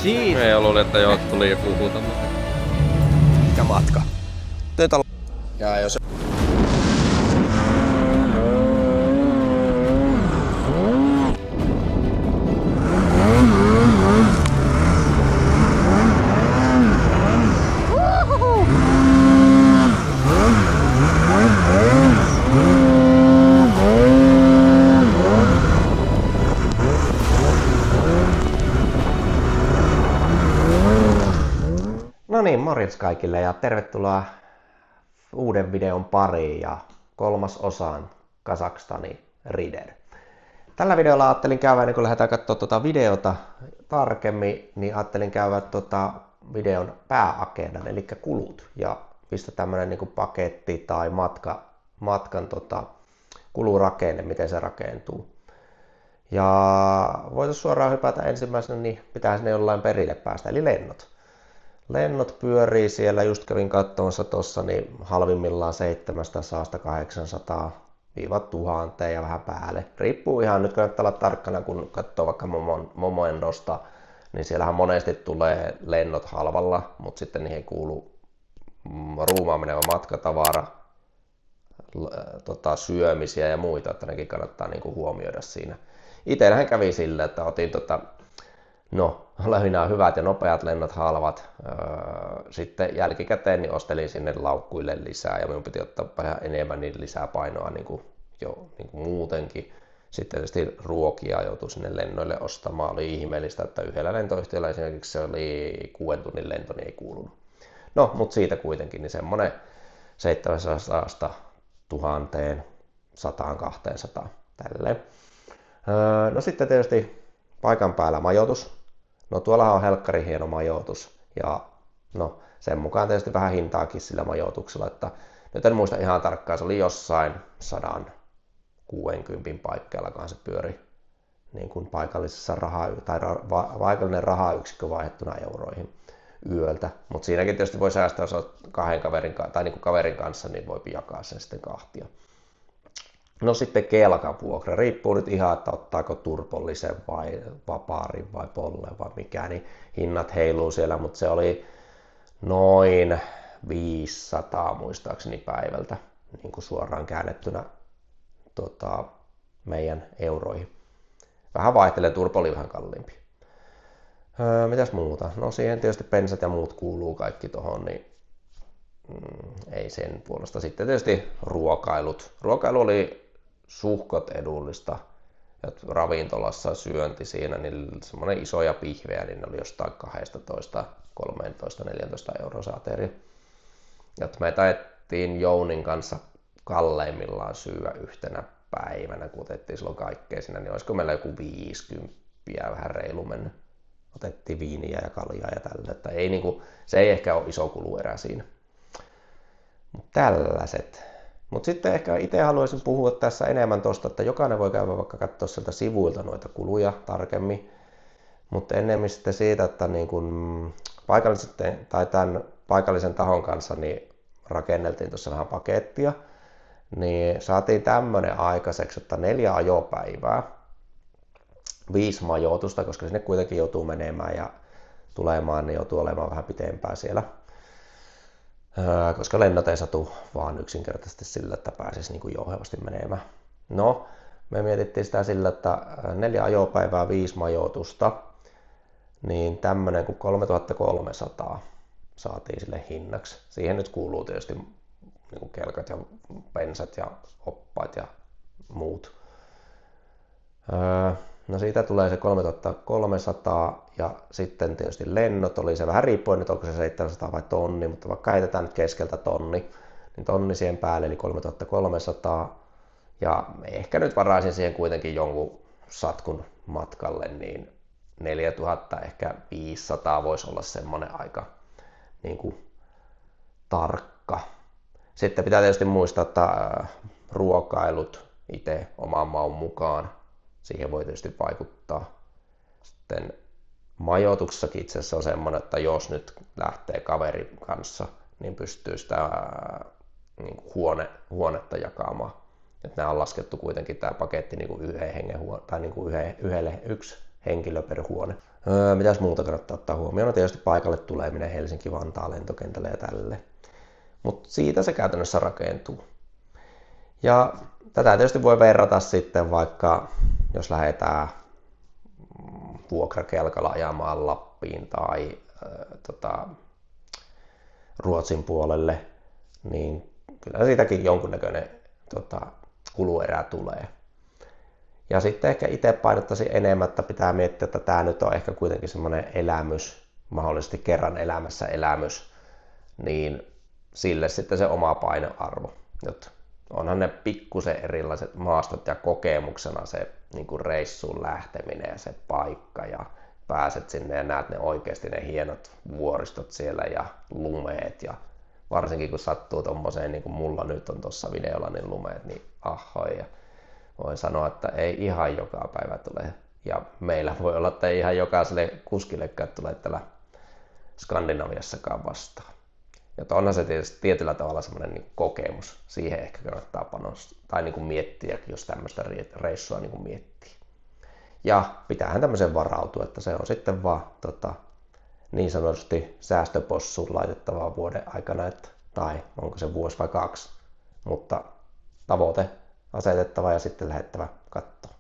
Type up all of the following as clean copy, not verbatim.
Siitä. Me luulin, että joo, tuli joku huutama. Mikä matka? Töitä. Ja jos No niin, morjens kaikille ja tervetuloa uuden videon pariin ja kolmas osaan Kazakstani Rider. Tällä videolla ajattelin käydä, ennen kuin lähdetään katsomaan tuota videota tarkemmin, niin ajattelin käydä videon pääagendan, eli kulut ja mistä tämmöinen niin kuin paketti tai matkan kulurakenne, miten se rakentuu. Ja voitaisiin suoraan hypätä ensimmäisenä, niin pitää sinne jollain perille päästä, eli lennot. Lennot pyörii siellä, just kävin katsomassa tuossa, niin halvimmillaan 700-800-1000 ja vähän päälle. Riippuu ihan, nyt kannattaa olla tarkkana, kun katsoo vaikka Momendosta, niin siellähän monesti tulee lennot halvalla, mutta sitten niihin kuuluu ruumaan menevä matkatavara, syömisiä ja muita, että nekin kannattaa niinku huomioida siinä. Itsellähän kävi sillä, että otin lähinnä hyvät ja nopeat lennot halvat. Sitten jälkikäteen niin ostelin sinne laukkuille lisää ja minun piti ottaa vähän enemmän niin lisää painoa niin kuin muutenkin. Sitten tietysti ruokia joutui sinne lennoille ostamaan. Oli ihmeellistä, että yhdellä lentoyhtiöllä esimerkiksi se oli 6 tunnin lento, niin ei kuulunut. No, mutta siitä kuitenkin niin semmoinen 700 1000, 100, 200 tälleen. No sitten tietysti paikan päällä majoitus. No tuollahan on helkkari hieno majoitus ja no sen mukaan tietysti vähän hintaakin sillä majoituksella, että nyt en muista ihan tarkkaan, se oli jossain 160 paikkeellakaan se pyöri niin kuin paikallisessa paikallinen rahayksikkö vaihdettuna euroihin yöltä, mutta siinäkin tietysti voi säästää, jos olet kaverin kanssa, niin voi jakaa sen sitten kahtia. No sitten kelkan vuokra, riippuu nyt ihan, että ottaako turpollisen vai vapaarin vai pollen vai mikä, niin hinnat heiluu siellä, mutta se oli noin 500 muistaakseni päivältä, niin kuin suoraan käännettynä meidän euroihin. Vähän vaihtelee, turpo oli vähän kalliimpi. Mitäs muuta? No siihen tietysti pensat ja muut kuuluu kaikki tohon, niin ei sen puolesta. Sitten tietysti ruokailut. Ruokailu oli suhkot edullista. Ravintolassa syönti siinä, niin semmoinen isoja pihvejä, niin ne oli jostain 12, 13, 14 euroa saateria. Ja me taettiin Jounin kanssa kalleimmillaan syödä yhtenä päivänä, kun otettiin silloin kaikkea siinä, niin olisiko meillä joku 50 vähän reilu mennyt. Otettiin viiniä ja kaljaa ja tällä, että ei, se ei ehkä ole iso kuluerä siinä. Tällaiset. Mutta sitten ehkä itse haluaisin puhua tässä enemmän tuosta, että jokainen voi käydä vaikka katsoa sieltä sivuilta noita kuluja tarkemmin. Mutta enemmän sitten siitä, että niin kun tämän paikallisen tahon kanssa niin rakenneltiin tuossa vähän pakettia. Niin saatiin tämmöinen aikaiseksi, että 4 ajopäivää, 5 majoitusta, koska sinne kuitenkin joutuu menemään ja tulemaan, niin joutuu olemaan vähän pitempään siellä. Koska lennot ei satu vaan yksinkertaisesti sillä, että pääsisi niin kuin jouhevasti menemään. No, me mietittiin sitä sillä, että 4 ajopäivää, 5 majoitusta, niin tämmöinen kuin 3300 saatiin sille hinnaksi. Siihen nyt kuuluu tietysti niin kuin kelkat ja pensat ja oppaat ja muut. No siitä tulee se 3300 ja sitten tietysti lennot oli se vähän riippuen, että onko se 700 vai tonni, mutta vaikka heitetään nyt keskeltä tonni, niin tonni siihen päälle eli 3300 ja ehkä nyt varaisin siihen kuitenkin jonkun satkun matkalle, niin 4000 ehkä 500 voisi olla semmoinen aika niin kuin tarkka. Sitten pitää tietysti muistaa, että ruokailut itse oman maun mukaan. Siihen voi tietysti vaikuttaa. Sitten majoituksessakin itse asiassa on semmoinen, että jos nyt lähtee kaverin kanssa, niin pystyy sitä niin kuin huonetta jakamaan. Että nämä on laskettu kuitenkin tämä paketti niin kuin yksi henkilö per huone. Mitäs muuta kannattaa ottaa huomioon? No tietysti paikalle tuleminen Helsinki-Vantaan lentokentälle ja tälle. Mutta siitä se käytännössä rakentuu. Ja tätä tietysti voi verrata sitten vaikka, jos lähdetään vuokrakelkalla ajamaan Lappiin tai Ruotsin puolelle, niin kyllä siitäkin jonkunnäköinen kuluerä tulee. Ja sitten ehkä itse painottaisin enemmän, että pitää miettiä, että tämä nyt on ehkä kuitenkin semmoinen elämys, mahdollisesti kerran elämässä elämys, niin sille sitten se oma painoarvo. Nyt onhan ne pikkusen erilaiset maastot ja kokemuksena se niin kuin reissuun lähteminen ja se paikka ja pääset sinne ja näet ne oikeasti ne hienot vuoristot siellä ja lumeet ja varsinkin kun sattuu tommoseen niin kuin mulla nyt on tuossa videolla niin lumeet, niin ahoi ja voin sanoa, että ei ihan joka päivä tule ja meillä voi olla, että ei ihan jokaiselle kuskillekaan tule täällä Skandinaviassakaan vastaan. Ja onhan se tietyllä tavalla semmoinen niin kokemus. Siihen ehkä kannattaa panostaa tai niin kuin miettiä, jos tämmöistä reissua niin kuin miettii. Ja pitäähän tämmöisen varautua, että se on sitten vaan niin sanotusti säästöpossuun laitettavaa vuoden aikana, tai onko se vuosi vai 2. Mutta tavoite asetettava ja sitten lähettävä katsoa,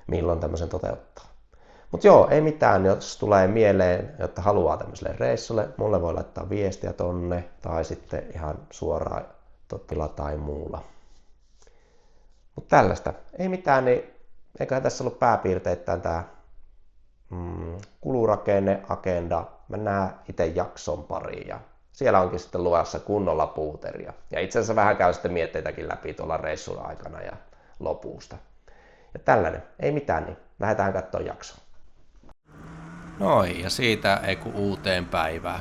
milloin tämmöisen toteuttaa. Mutta joo, ei mitään, jos tulee mieleen, että haluaa tämmöiselle reissulle, mulle voi laittaa viestiä tonne tai sitten ihan suoraan totilla tai muulla. Mutta tällaista, ei mitään, niin eiköhän tässä ollut pääpiirteittäin tämä kulurakenne, agenda. Mennään itse jakson pariin ja siellä onkin sitten luvassa kunnolla puuteria. Ja itse asiassa vähän käy sitten mietteitäkin läpi tuolla reissun aikana ja lopusta. Ja tällainen, ei mitään, niin lähdetään katsomaan jaksoa. Noin, ja siitä ei kun uuteen päivään.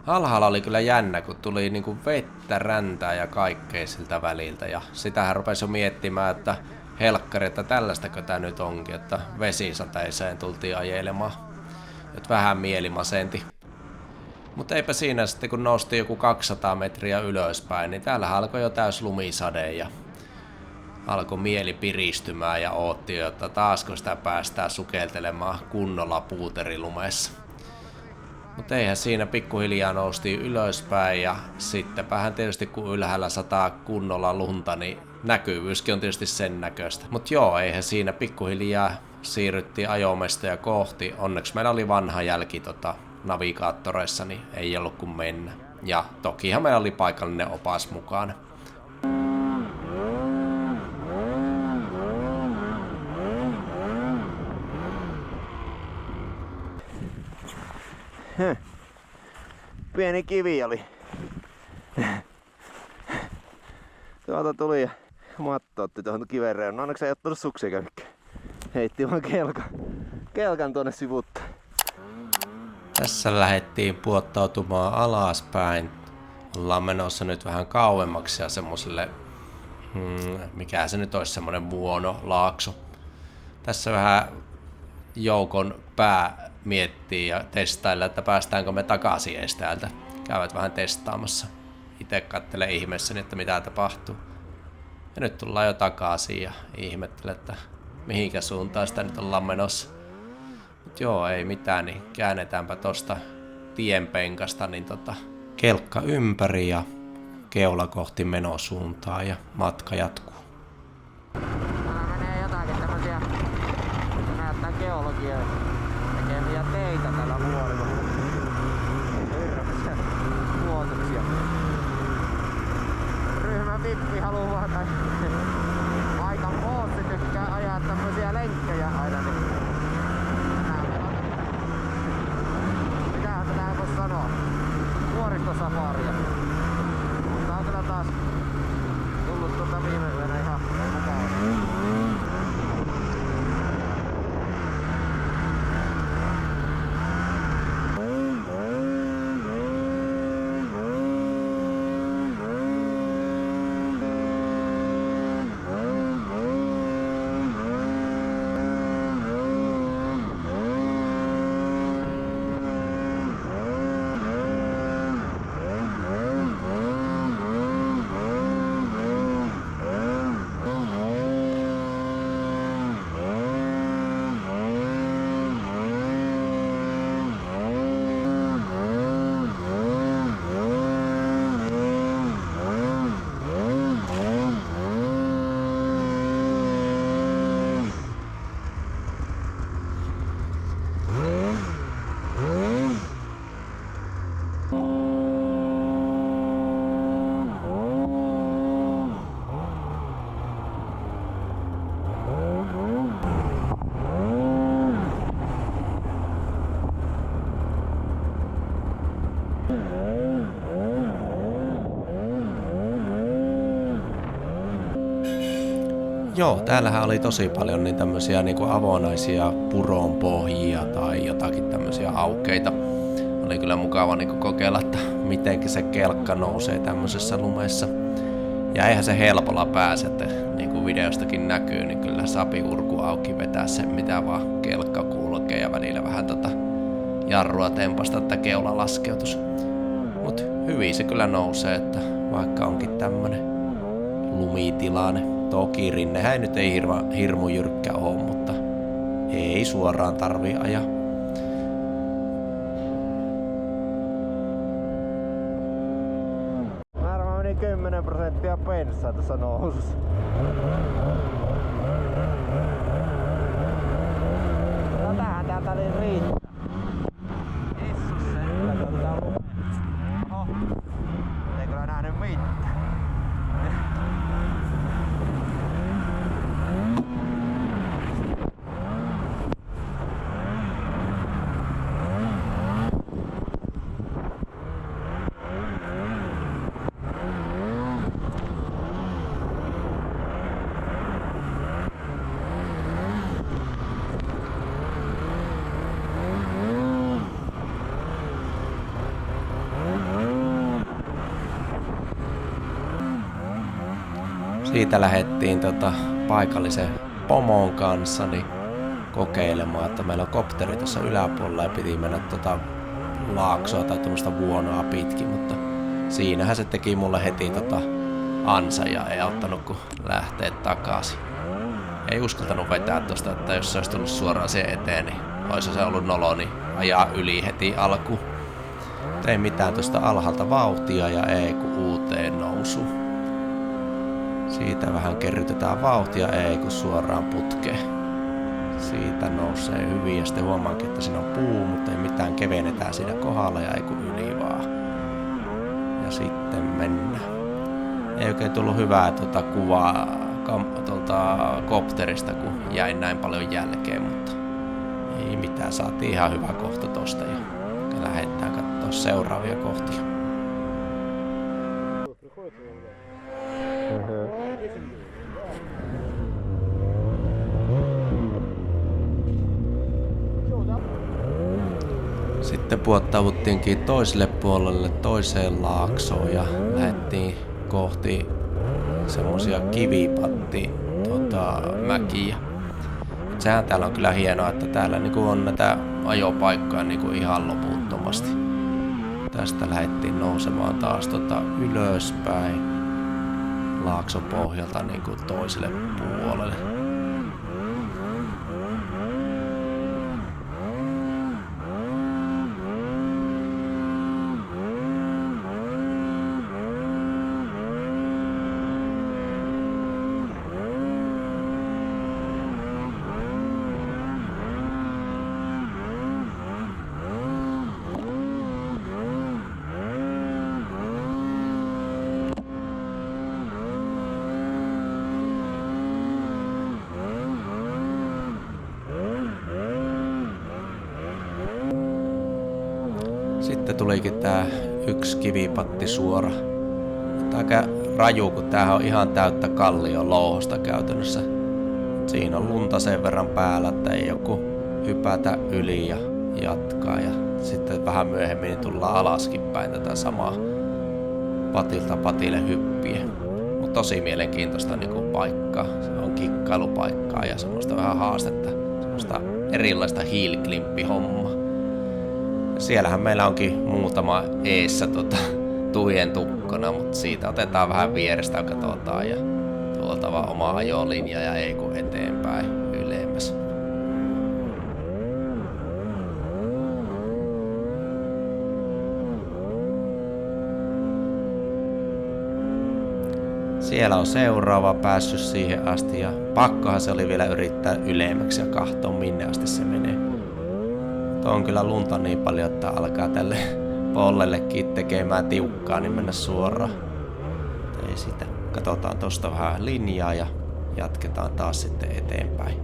Alhaalla oli kyllä jännä, kun tuli niinku vettä, räntää ja kaikkea siltä väliltä. Ja sitähän rupesi jo miettimään, että helkkari, että tällaistakö tää nyt onkin, että vesisateeseen tultiin ajelemaan. Nyt vähän mielimasenti. Mutta eipä siinä sitten, kun nousti joku 200 metriä ylöspäin, niin täällä alkoi jo täys lumisade ja alkoi mieli piristymään ja ootti, että taasko sitä päästään sukeltelemaan kunnolla puuterilumessa. Mutta eihän siinä pikkuhiljaa noustiin ylöspäin ja sittenpähän tietysti kun ylhäällä sataa kunnolla lunta, niin näkyvyyskin on tietysti sen näköistä. Mutta joo, eihän siinä pikkuhiljaa siirryttiin ajomestoja kohti. Onneksi meillä oli vanha jälki navigaattoreissa, niin ei ollut kuin mennä. Ja tokihan meillä oli paikallinen opas mukana. Pieni kivi oli. Tuolta tuli ja Matto otti tuohon kiven reunaan. Onneksi ei ottanut suksia mikään. Heitti vaan kelkan tuonne sivutta. Tässä lähdettiin puottautumaan alaspäin. Ollaan menossa nyt vähän kauemmaksi ja semmoselle, mikä se nyt olisi, semmonen vuonolaakso. Tässä vähän joukon pää miettii ja testailla, että päästäänkö me takaisin ees täältä. Käyvät vähän testaamassa. Itse katselen ihmeessäni, että mitä tapahtuu. Ja nyt tullaan jo takaisin ja ihmettelen, että mihinkä suuntaan sitä nyt ollaan menossa. Mut joo, ei mitään, niin käännetäänpä tosta tienpenkasta niin kelkka ympäri ja keula kohti menosuuntaa ja matka jatkuu. Täällä menee jotakin tämmösiä, näyttää geologiaa tekemiä teitä tällä vuorilla. Hirveisiä muutoksia. Ryhmän vippi haluaa tai paikan boossi tykkää ajaa tämmösiä lenkkejä aina. Niin mitähän tätä ei voi sanoa? Vuoristosafaria. Tää on kyllä taas tullut viime yönä ihan mukavaa. Joo, täällähän oli tosi paljon niin tämmöisiä niin kuin avonaisia puronpohjia tai jotakin tämmöisiä aukeita. Oli kyllä mukava niin kuin kokeilla, että mitenkin se kelkka nousee tämmöisessä lumessa. Ja eihän se helpolla pääse, että niin kuin videostakin näkyy, niin kyllä sapi urku auki vetää sen mitä vaan kelkka kulkee ja välillä vähän jarrua tempasta, että keula laskeutus. Mut hyvin se kyllä nousee, että vaikka onkin tämmönen lumitilanne. Toki rinnehän nyt ei hirmu jyrkkä oo, mutta ei suoraan tarvii ajaa. Varmaan meni 10% bensaa tässä nousussa. No tähän täältä oli riittää. Jessus sen. Oho. Ei kyllä nähnyt mitään. Siitä lähdettiin paikallisen pomon kanssa niin kokeilemaan, että meillä on kopteri tuossa yläpuolella ja piti mennä laaksoa tai tuommoista vuonoa pitkin, mutta siinähän se teki mulle heti ansa ja ei auttanut kun lähtee takaisin. Ei uskaltanut vetää tosta, että jos se olisi tullut suoraan siihen eteen, niin olisi se ollut nolo, niin ajaa yli heti alkuun. Ei mitään tuosta alhaalta vauhtia ja ei kun uuteen nousuun. Siitä vähän kerrytetään vauhtia, ei kun suoraan putkeen. Siitä nousee hyvin ja sitten huomaankin, että siinä on puu, mutta ei mitään, kevennetään siinä kohdalla ja ei kun yli vaan. Ja sitten mennään. Ei oikein tullut hyvää kuvaa kopterista, kun jäin näin paljon jälkeen, mutta ei mitään, saatiin ihan hyvä kohta tosta ja lähdetään katsoa seuraavia kohtia. Sitten puottauduttiinkin toiselle puolelle, toiseen laaksoon ja lähdettiin kohti semmosia mäkiä. Sehän täällä on kyllä hienoa, että täällä niinku on näitä ajopaikkoja niinku ihan loputtomasti. Tästä lähdettiin nousemaan taas ylöspäin laakson pohjalta niinku toiselle puolelle. Sitten tulikin tää yksi kivipatti suora. Aika raju, kun täähän on ihan täyttä kallion louhosta käytännössä. Siinä on lunta sen verran päällä, että ei joku hypätä yli ja jatkaa. Ja sitten vähän myöhemmin tullaan alaskin päin tätä samaa patilta patille hyppiä. Mutta tosi mielenkiintoista niinku paikkaa. Se on kikkailupaikkaa ja semmoista vähän haastetta. Semmoista erilaista hiiliklimppihommaa. Siellähän meillä onkin muutama eessä tujen tukkona, mutta siitä otetaan vähän vierestä katsotaan ja tuolta vaan oma ajolinja ja ei kun eteenpäin ylemmäs. Siellä on seuraava päässyt siihen asti ja pakkohan se oli vielä yrittää ylemmäksi ja katsoa minne asti se menee. On kyllä lunta niin paljon, että alkaa tälle pollellekin tekemään tiukkaa, niin mennä suoraan. Ei sitä. Katsotaan tosta vähän linjaa ja jatketaan taas sitten eteenpäin.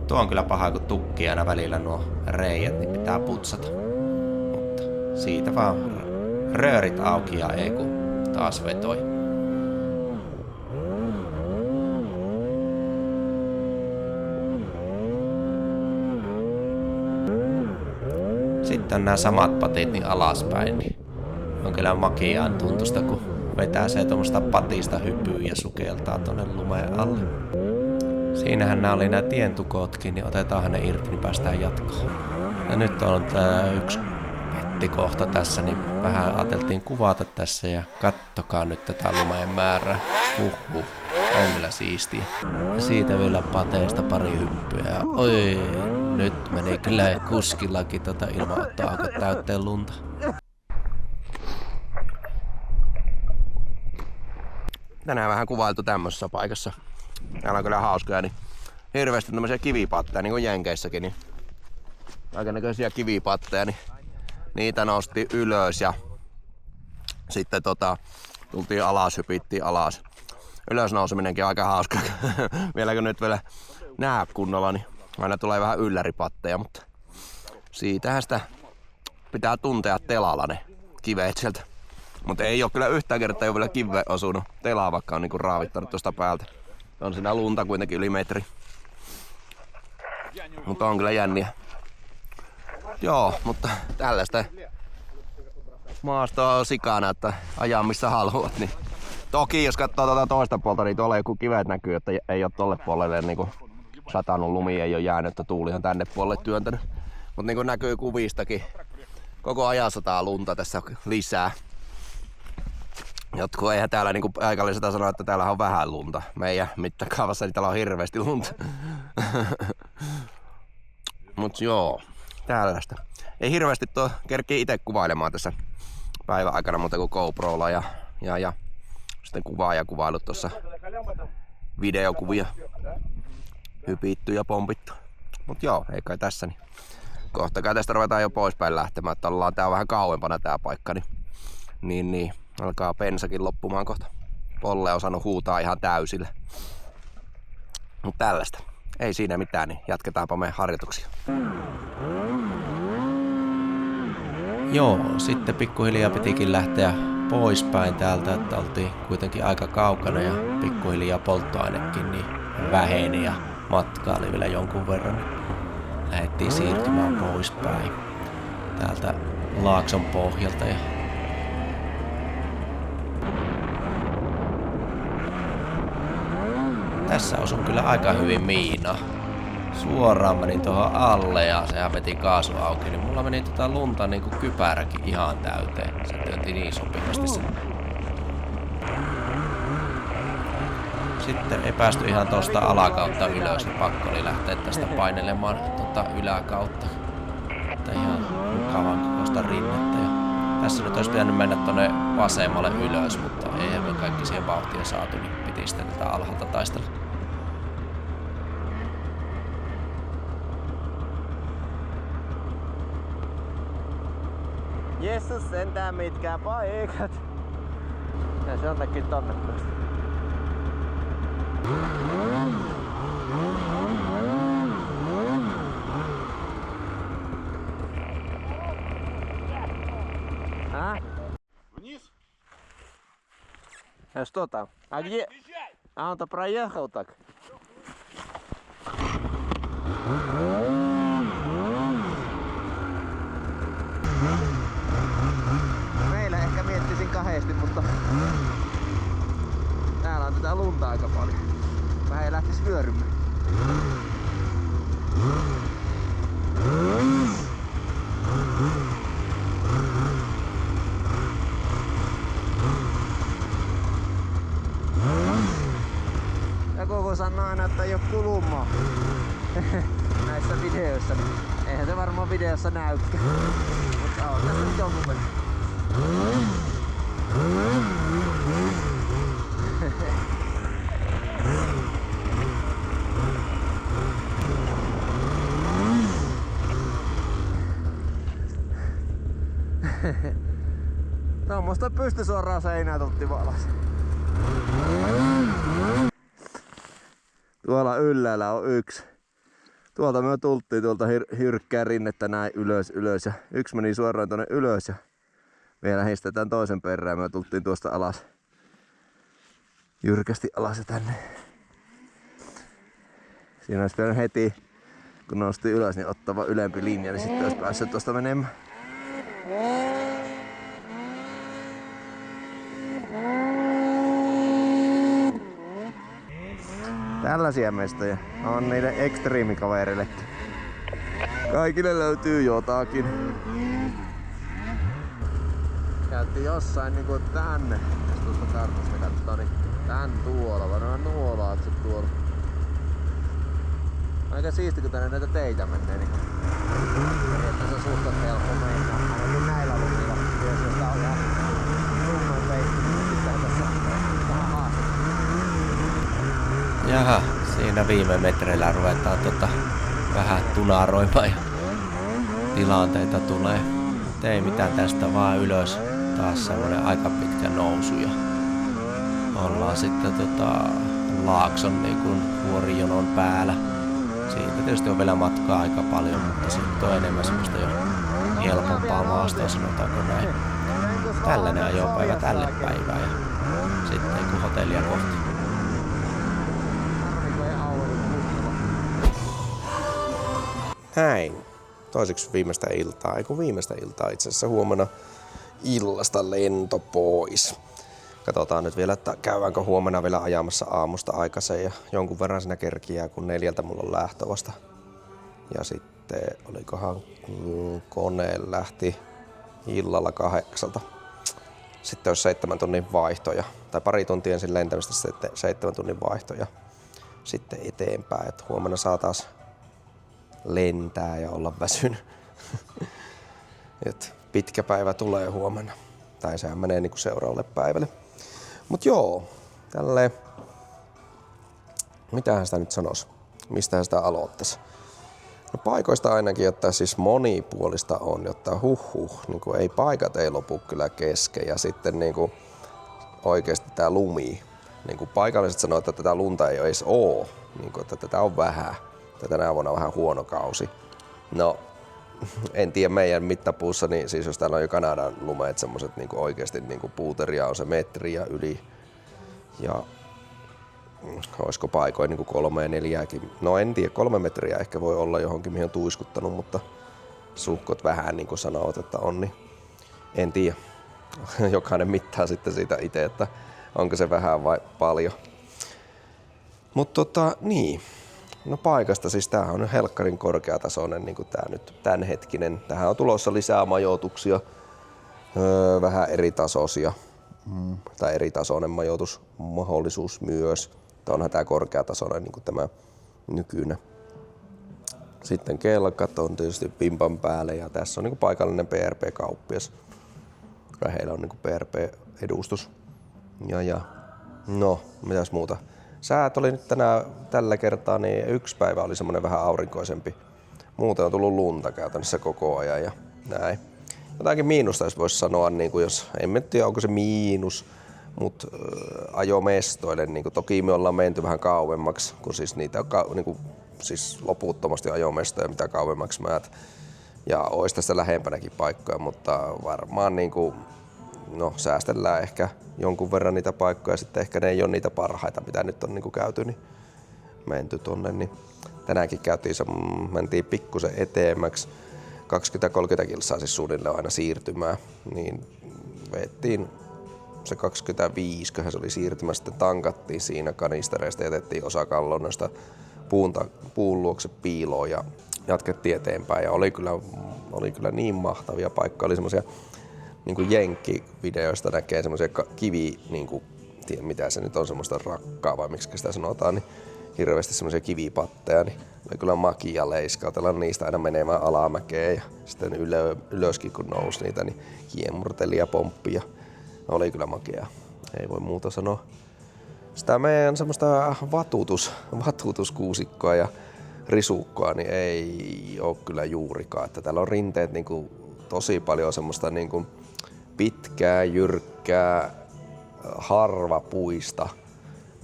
Tuo on kyllä paha, kun tukkii aina välillä nuo reijät, niin pitää putsata. Mutta siitä vaan röörit auki ja ei kun taas vetoi. sitten nämä samat patit niin alaspäin, niin on kyllä makiaan tuntusta, kun vetää se tuommoista patista hypyy ja sukeltaa tonne lumeen alle. Siinähän nämä oli nämä tientukotkin, niin otetaanhan ne irti, niin päästään jatkoon. Ja nyt on tää yksi pettikohta tässä, niin vähän ajateltiin kuvata tässä ja kattokaa nyt tätä lumeen määrää. On kyllä siistiä. Ja siitä vielä pateesta pari hyppyä. Oi, nyt meni kyllä kuskillakin ilmaottoa alkoi täytteen lunta. Tänään vähän kuvailtu tämmöisessä paikassa. Täällä on kyllä hauskoja, niin hirveästi tämmöisiä kivipatteja, niin kuin Jenkeissäkin, niin kaikennäköisiä kivipatteja, niin niitä nosti ylös ja sitten tultiin alas, hypittiin alas. Ylös nouseminenkin on aika hauska. Vieläkö nyt vielä näe kunnolla, niin aina tulee vähän ylläripatteja, mutta siitähän sitä pitää tuntea telalla ne kiveet sieltä. Mutta ei oo kyllä yhtään kertaa jo vielä kiveen osunut telaa, vaikka on niinku raavittanut tuosta päältä. On siinä lunta kuitenkin yli metri. Mutta on kyllä jänniä. Joo, mutta tällaista maastoa on sikana, että ajaa missä haluat. Niin. Toki jos katsoo tuota toista puolta, niin tuolla joku kivet näkyy, että ei ole tolle puolelle niinku satanut, lumi ei ole jäänyt, että tuuli on tänne puolelle työntänyt. Mutta niin kuin näkyy kuvistakin, koko ajan sataa lunta tässä lisää. Jotkut eihän täällä niinku paikalliselta sanoa, että täällä on vähän lunta. Meidän mittakaavassa niin täällä on hirveästi lunta. Mut joo, tällaista. Ei hirveästi kerkii itse kuvailemaan tässä päivän aikana muuta kuin GoProlla ja sitten kuvailut tuossa videokuvia hypitty ja pompittu. Mut joo, ei kai tässä niin. Kohta kai tästä ruvetaan jo poispäin lähtemään, että ollaan tää vähän kauempana tää paikka, niin alkaa bensakin loppumaan kohta. Polle on saanut huutaa ihan täysille. Mut tällaista. Ei siinä mitään, niin jatketaanpa meidän harjoituksia. Joo, sitten pikkuhiljaa pitikin lähteä poispäin täältä, että oltiin kuitenkin aika kaukana ja pikkuhiljaa polttoainekin niin väheni ja matkaa oli vielä jonkun verran. Lähdettiin siirtymään poispäin täältä laakson pohjalta ja tässä osun kyllä aika hyvin miina. Suoraan menin tuohon alle ja sehän veti kaasu auki, niin mulla meni lunta niinku kypäräkin ihan täyteen. Se työnti niin sopivasti sen. Sitten ei päästy ihan tosta alakautta ylös, niin pakko oli lähteä tästä painelemaan yläkautta. Että ihan mukavan kokoista rinnettä. Ja tässä nyt olisi pitänyt mennä tonne vasemmalle ylös, mutta eihän me kaikki siihen vauhtia saatu, niin piti sitten tätä alhaalta taistella. Jessus, sentään mitkään paikat. Ja se on takia tonne päästä. Вниз? А что там? А где? А он-то проехал так. Meillä ehkä miettisin kahdesti, mutta täällä on tätä lunta aika paljon. Vähän ei lähtis vyörymään. Ja koko sanoo aina, että ei oo kulumaa näissä videoissa, niin eihän se varmaan videossa näykään. Mutta on tässä nyt jonkun verran. Tuommoista pystysuoraan seinää tultiin alas. Tuolla ylhäällä on yksi. Tuolta me tultiin tuolta hyrkkää rinnettä näin ylös ja yksi meni suoraan tonne ylös ja me lähistetään toisen perään. Me tultiin tuosta alas. Jyrkästi alas ja tänne. Siinä olisi pitänyt heti, kun nosti ylös, niin ottava ylempi linja, niin sitten olisi päässyt tuosta menemään. Tällaisia mestoja on niille ekstriimikavereillekin. Kaikille löytyy jotakin. Käytiin jossain niinku tänne. Tuosta kartasta katsoo, niin tän tuolla, varmaan nuo laakset tuolla. Aika siisti kun tänne näitä teitä menee, niin periaatteessa suhtat helppo mennä. Ainakin näillä lumilla, jos tää on ihan rummen peitti, niin pitää tässä vähän haastetta. Jaha, siinä viime metreillä ruvetaan vähän tunaroimaan ja tilanteita tulee. Ei mitään, tästä vaan ylös. Taas semmonen aika pitkä nousu ja ollaan sitten Laakson niin kuin vuorijonon päällä. Siitä tietysti on vielä matkaa aika paljon, mutta sitten on enemmän semmoista jo helpompaa maastoa, sanotaanko näin. Tällainen ajopäivä tälle päivään ja sitten kun hotellia kohti. Näin. Toiseksi viimeistä iltaa, viimeistä iltaa itse asiassa huomenna illasta lento pois. Katsotaan nyt vielä, että käydäänkö huomenna vielä ajamassa aamusta aikaisen ja jonkun verran siinä kerkiää, kun 4 mulla on lähtö vasta. Ja sitten olikohan kone lähti illalla 8. Sitten olisi 7 tunnin vaihtoja, tai pari tuntia ensin lentämistä, sitten 7 tunnin vaihtoja sitten eteenpäin. Et huomenna saa taas lentää ja olla väsynyt. Et pitkä päivä tulee huomenna. Tai sehän menee niinku seuraavalle päivälle. Mut joo, tälleen. Mitähän sitä nyt sanois? Mistähän sitä aloittais? No paikoista ainakin, jotta siis monipuolista on, jotta niinku paikat ei lopu kyllä kesken. Ja sitten niinku oikeesti tää lumi. Niinku paikalliset sanoo, että tätä lunta ei edes oo. Niinku, että tätä on vähän. Tänä vuonna on vähän huono kausi. No, en tiedä meidän mittapuussa, niin siis jos täällä on jo Kanadan lumeet semmoset niinku oikeesti niinku puuteria on se metri ja yli. Ja olisiko paikoin niinku 3 ja 4. No en tiedä, 3 metriä ehkä voi olla johonkin mihin on tuiskuttanut, mutta suhkot vähän niinku sanovat, että on, niin en tiedä. Jokainen mittaa sitten siitä itse, että onko se vähän vai paljon. Mutta niin. No paikasta, siis tämähän on helkkarin korkeatasoinen niin kuin tää nyt tämänhetkinen. Tähän on tulossa lisää majoituksia, vähän eri tasoisia, tai eri tasoinen majoitusmahdollisuus myös. Onhan tää korkeatasoinen niin kuin tämä nykyinen. Sitten kelkat on tietysti pimpan päälle ja tässä on niin kuin paikallinen PRP-kauppias. Heillä on niin kuin PRP-edustus. Ja no, mitäs muuta? Säät oli nyt tällä kertaa, niin yksi päivä oli semmonen vähän aurinkoisempi. Muuten on tullut lunta käytännössä koko ajan ja näin. Jotakin miinusta jos vois sanoa, niin kuin jos, en tiedä onko se miinus, mutta ajomestoille, niin kuin toki me ollaan menty vähän kauemmaksi, kun siis niitä on niin kuin, siis loputtomasti ajomestoja, mitä kauemmaksi määt. Ja ois tässä lähempänäkin paikkoja, mutta varmaan niin kuin, no säästellään ehkä jonkun verran niitä paikkoja, sitten ehkä ne ei ole niitä parhaita, mitä nyt on niinku käyty, niin menty tonne. Niin tänäänkin mentiin pikkusen eteemmäksi, 20-30 kilsaa siis suunnilleen aina siirtymään, niin vettiin se 25, köhän se oli siirtymä, sitten tankattiin siinä kanistereista, jätettiin osa kallonnoista puun luokse piiloon ja jatkettiin eteenpäin ja oli kyllä niin mahtavia paikkoja, oli semmosia niinku jenkkivideoista näkee semmoisia kivi, niinku, tiedä mitä se nyt on, semmoista rakkaa vai miksi sitä sanotaan, niin hirveästi semmoisia kivipatteja, niin oli kyllä makia leiskautella niistä aina menemään alamäkeen ja sitten ylöskin kun nousi niitä, niin kiemurteli ja pomppi ja oli kyllä makia, ei voi muuta sanoa. Sitä meidän semmoista vatutuskuusikkoa ja risukkoa niin ei oo kyllä juurikaan, että täällä on rinteet niinku tosi paljon semmoista niinku pitkää, jyrkkää, harvapuista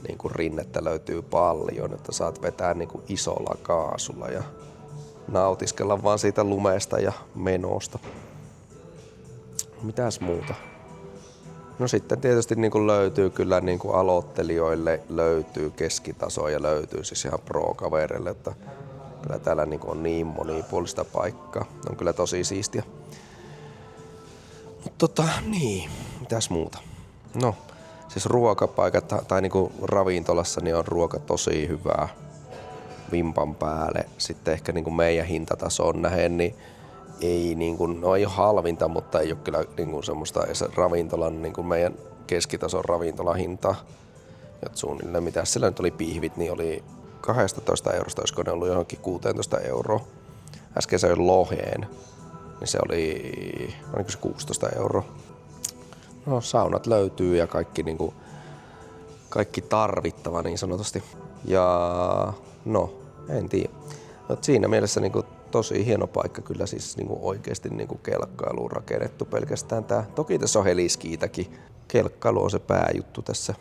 niin kuin rinnettä löytyy paljon, että saat vetää niin kuin isolla kaasulla ja nautiskella vaan siitä lumesta ja menosta. Mitäs muuta? No sitten tietysti niin kuin löytyy kyllä niin kuin aloittelijoille löytyy keskitasoa ja löytyy siis ihan pro-kavereille, että kyllä täällä niin kuin on niin monipuolista paikkaa. On kyllä tosi siistiä. Niin, mitäs muuta? No, siis ruokapaikat tai niinku ravintolassa niin on ruoka tosi hyvää vimpan päälle. Sitten ehkä niinku meidän hintatasoon nähen, niin ei niinku, no ei ole halvinta, mutta ei ole kyllä niinku semmoista edes ravintolan niinku meidän keskitason ravintolahintaa. Jot suunnilleen mitä sillä nyt oli pihvit, niin oli 12 eurosta, olisiko ne ollut johonkin 16 euroa. Äsken se oli loheen, niin se oli, oliko se 16 euroa. No saunat löytyy ja kaikki, niinku, kaikki tarvittava niin sanotusti. Ja no, en tiedä. Siinä mielessä niinku tosi hieno paikka kyllä siis niinku oikeesti niinku kelkkailuun rakennettu pelkästään tää. Toki tässä on heliskiitäkin. Kelkkailu on se pääjuttu tässä.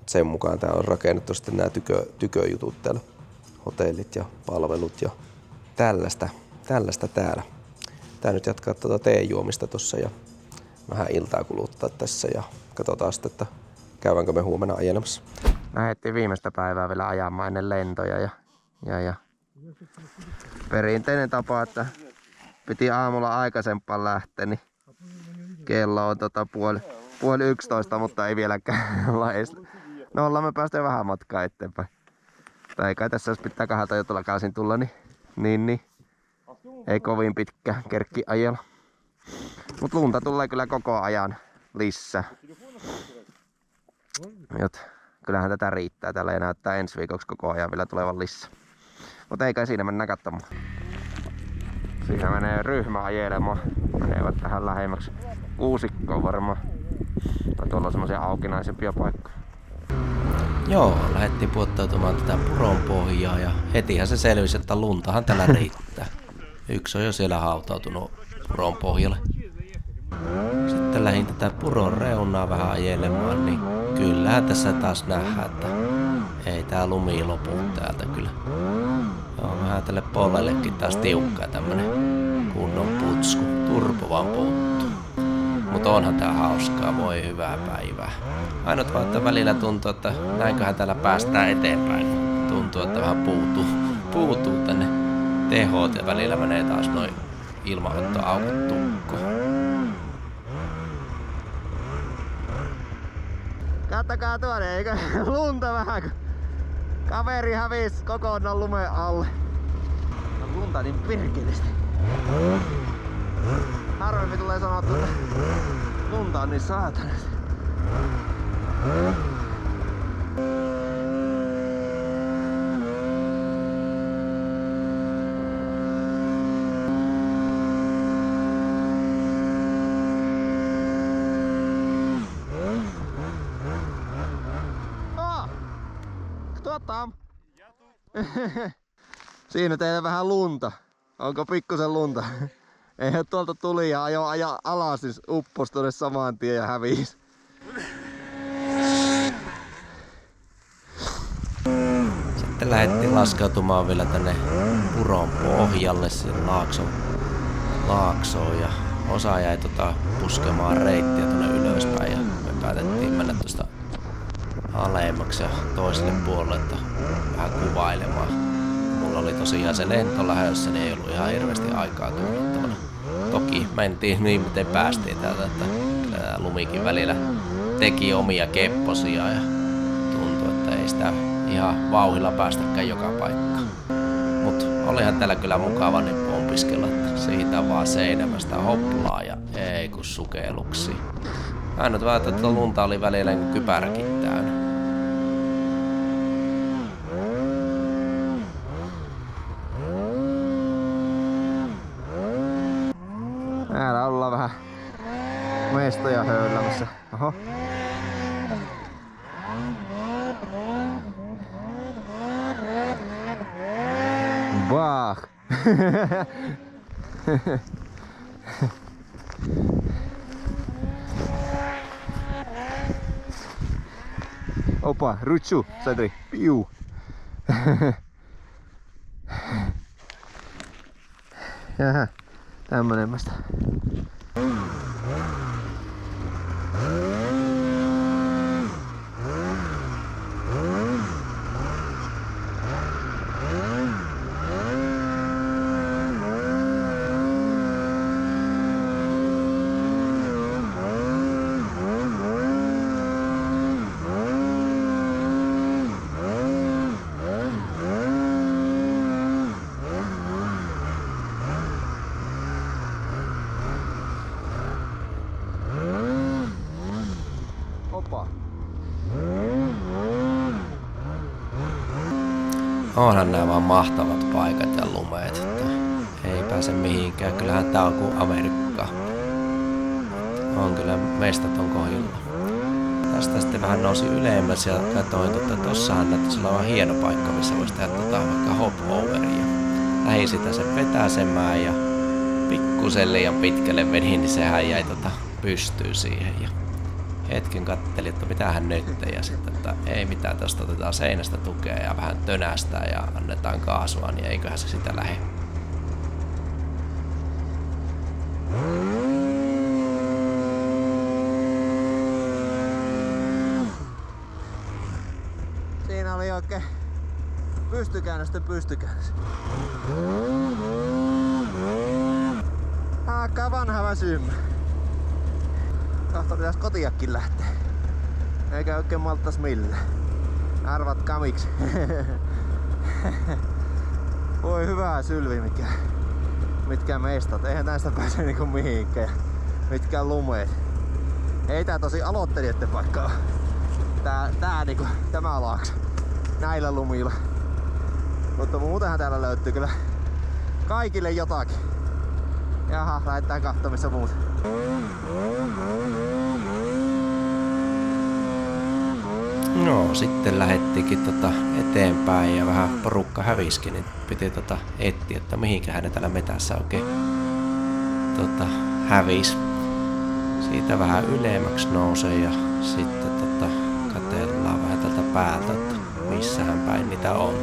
Sen mukaan tää on rakennettu sitten nää tyköjutut täällä. Hotellit ja palvelut ja tällaista täällä. Tää nyt jatkaa teen juomista tossa ja vähän iltaa kuluttaa tässä ja katsotaan sitten, että käydäänkö me huomenna ajelemassa. Lähdettiin viimeistä päivää vielä ajamaan ennen lentoja ja perinteinen tapa, että piti aamulla aikaisempaan lähteä, niin kello on puoli 11, mutta ei vieläkään olla edes. No ollaan me päästy vähän matkaa eteenpäin. Tai kai tässä jos pitää 2 jo tuolla kaisin tulla, niin ei kovin pitkä kerkki ajella. Mut lunta tulee kyllä koko ajan lisää. Kyllähän tätä riittää täällä ja näyttää ensi viikoksi koko ajan vielä tulevan lisää. Mut ei kai siinä mennä katsomaan. Siinä menee ryhmä ajelemaan. Menevät tähän lähemmäksi kuusikkoon varmaan. Tai tuolla on semmosia aukinaisempia paikkoja. Joo, lähdettiin puottautumaan tätä puron pohjaa ja hetihän se selvisi, että luntahan tällä riittää. Yksi on jo siellä hautautunut puron pohjalle. Sitten lähdin tätä puron reunaa vähän ajelemaan, niin kyllähän tässä taas nähdään, että ei tää lumi lopu täältä kyllä. Joo, vähän tälle pollellekin taas tiukkaa tämmönen kunnon putsku. Turpo vaan puuttuu. Mutta onhan tää hauskaa, voi hyvää päivää. Ainut vaan, että välillä tuntuu, että näinköhän täällä päästään eteenpäin. Tuntuu, että vähän puutuu tänne tehot ja välillä menee taas noin ilmanottoaukot tukkoon. Kattokaa tuonne, eikö lunta vähän, kun kaveri hävisi kokonaan lumen alle. No lunta niin pirkelisti. Harvemmin tulee sanottu, että lunta on niin saatanasti. Siinä teillä vähän lunta. Onko pikkusen lunta? Eihän tuolta tuli ja ajo alas, siis uppos tuonne saman tien ja hävisi. Sitten lähdettiin laskeutumaan vielä tänne puron pohjalle sen laaksoon ja osa jäi puskemaan reittiä tuonne ylöspäin ja me päätettiin mennä tuosta alemmaksi ja toiselle puolelle, että vähän kuvailemaan. Mulla oli tosiaan se lento lähdössä, niin ei ollut ihan hirveästi aikaa tunnettavana. Toki mentiin niin miten päästiin täältä, että lumikin välillä teki omia kepposia ja tuntui, että ei sitä ihan vauhilla päästäkään joka paikkaan. Mut olihan täällä kyllä mukava niin pompiskella, että siitä vaan seinämästä hoplaa ja ei kun sukelluksi. Ainut vaan, että lunta oli välillä niin kypäräkin täynnä. Täällä ollaan vähän mestoja höylämässä. Oho. Bah. Opa, rutsu, Sadri, piu. Jaha, tämmönen mästä. onhan nämä vaan mahtavat paikat ja lumeet, että ei pääse mihinkään. Kyllähän tää on kuin Amerikka. On kyllä mestaton kohdilla. Tästä sitten vähän nousi ylemmäs ja katsoin, että tossahan näyttäisi olevan hieno paikka, missä voisi tehdä vaikka hop-overia. Lähin sitä sen vetäsemään ja pikkusen liian pitkälle meni, niin sehän jäi pystyy siihen. Ja hetken kattelin, että mitähän nyt, ja sitten, että ei mitään, tästä otetaan seinästä tukea ja vähän tönästää ja annetaan kaasua, niin eiköhän se sitä lähde. Siinä oli oikein pystykäännösten pystykäännös. Aika vanha väsymä. Kohta pitäis kotiakin lähteä. Eikä oikein malttais millään. Arvatkaa miksi. Voi hyvää sylvi mitkään mestat. Eihän näistä pääse niinku mihinkään. Mitkään lumeet. Ei tää tosi aloittelijoiden paikka oo. Tämä laakso. Näillä lumilla. Mutta muutenhan täällä löytyy kyllä kaikille jotakin. Jaha, lähdetään katsomaan missä muut. No, sitten lähettiinkin eteenpäin ja vähän porukka häviskin, niin piti etsiä, että mihinkähän ne täällä metässä oikein hävis. Siitä vähän ylemmäksi nousee ja sitten katsellaan vähän tältä päältä, että missähän päin niitä on.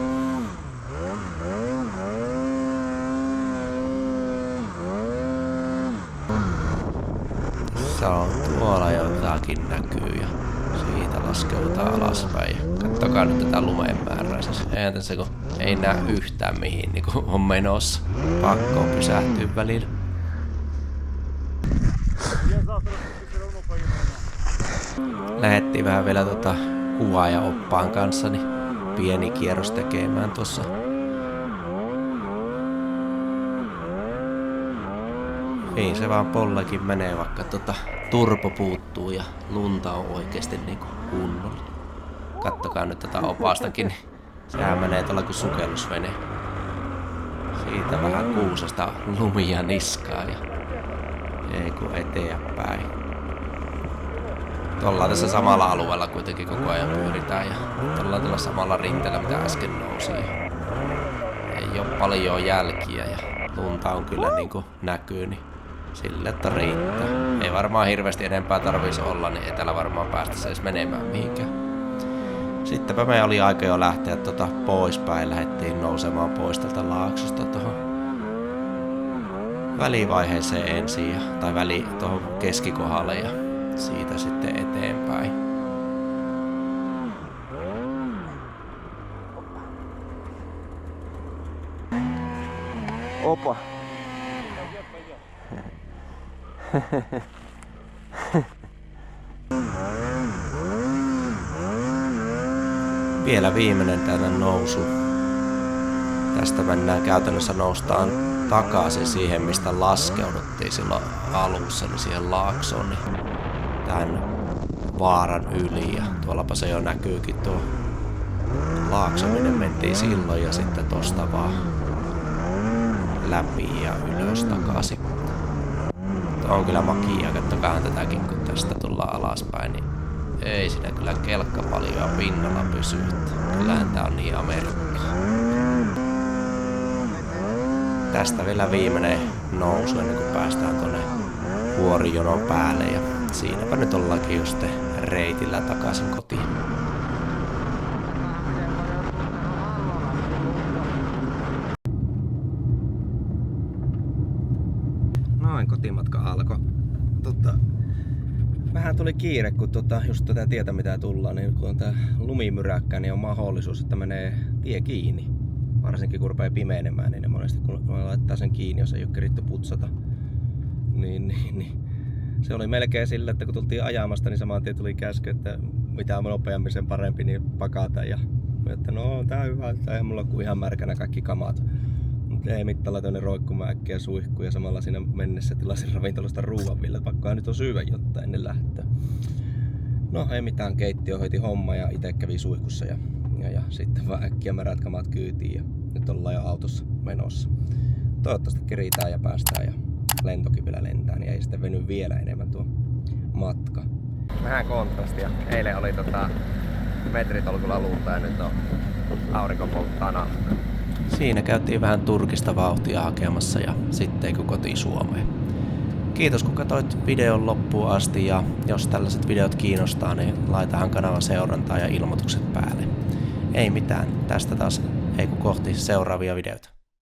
Se on tuolla jotakin näkyy ja siitä laskeudutaan alaspäin. Kattokaa nyt tätä lumeen määrää. Eihän tässä kun ei näe yhtään mihin niin kun on menossa. Pakko on pysähtyä välillä. Lähettiin vähän vielä kuvaaja-oppaan kanssa niin pieni kierros tekemään tuossa. Niin se vaan pollekin menee, vaikka turpo puuttuu ja lunta on oikeesti niinku kunnolla. Kattokaa nyt tätä opastakin, niin sehän menee tuolla kuin sukellusvene. Siitä vähän kuusesta lumia niskaa ja ei kun eteenpäin. Ollaan tässä samalla alueella kuitenkin koko ajan pyöritään ja ollaan tällä samalla rinteellä mitä äsken nousi. Ei oo paljon jälkiä ja lunta on kyllä niinku näkyy, niin sille, että riittää. Ei varmaan hirveästi enempää tarvitsisi olla, niin ei täällä varmaan päästä edes menemään mihinkään. Sittenpä me oli aika jo lähteä poispäin. Lähdettiin nousemaan pois tältä laaksosta tuohon välivaiheeseen ensin, tai tuohon keskikohdalle ja siitä sitten eteenpäin. Opa. Vielä viimeinen tänne nousu. Tästä mennään käytännössä noustaan takaisin siihen, mistä laskeuduttiin silloin alussa, niin siihen laaksoon, niin tämän vaaran yli. Ja tuollapa se jo näkyykin tuo laakso, minne mentiin silloin ja sitten tosta vaan läpi ja ylös takaisin. On kyllä makia, kattokahan tätäkin kun tästä tullaan alaspäin, niin ei siinä kyllä kelkka paljon pinnalla pysy. Kyllähän tää on niin Amerikka. Tästä vielä viimeinen nousu ennen kuin päästään tonne vuorijonon päälle ja siinäpä nyt ollaankin just reitillä takaisin kotiin. Noin kotimatka alkoi. Vähän tuli kiire, kun just tätä tietä mitä tullaan, niin kun on tää lumimyräkkä, niin on mahdollisuus, että menee tie kiinni. Varsinkin kun rupeaa pimenemään, niin ne monesti kun laittaa sen kiinni, jos ei ole keritty putsata. Niin. Se oli melkein sillä, että kun tultiin ajamasta, niin saman tien tuli käsky, että mitä nopeammin sen parempi, niin pakata. Ja että no tää on hyvä, että ei mulla kuin ihan märkänä kaikki kamat. Mutta ei mitään laitoin roikkumaan äkkiä suihkuun ja samalla siinä mennessä tilasin ravintolasta ruuan vielä. Pakkohan nyt on syödä jotain ennen lähtöä. No ei mitään, keittiö hoiti homma ja itse kävi suihkussa ja Ja sitten vaan äkkiä märät kamat kyytiin ja nyt ollaan jo autossa menossa. Toivottavasti keritään ja päästään ja lentokin vielä lentää, niin ei sitten veny vielä enemmän tuo matka. Vähän kontrastia. Eilen oli metritolkulla lunta ja nyt on aurinko polttaa nahkaa. Siinä käytiin vähän Turkista vauhtia hakemassa ja sitten kotiin Suomeen. Kiitos kun katsoit videon loppuun asti ja jos tällaiset videot kiinnostaa, niin laitahan kanavan seurantaa ja ilmoitukset päälle. Ei mitään, tästä taas kohti seuraavia videoita.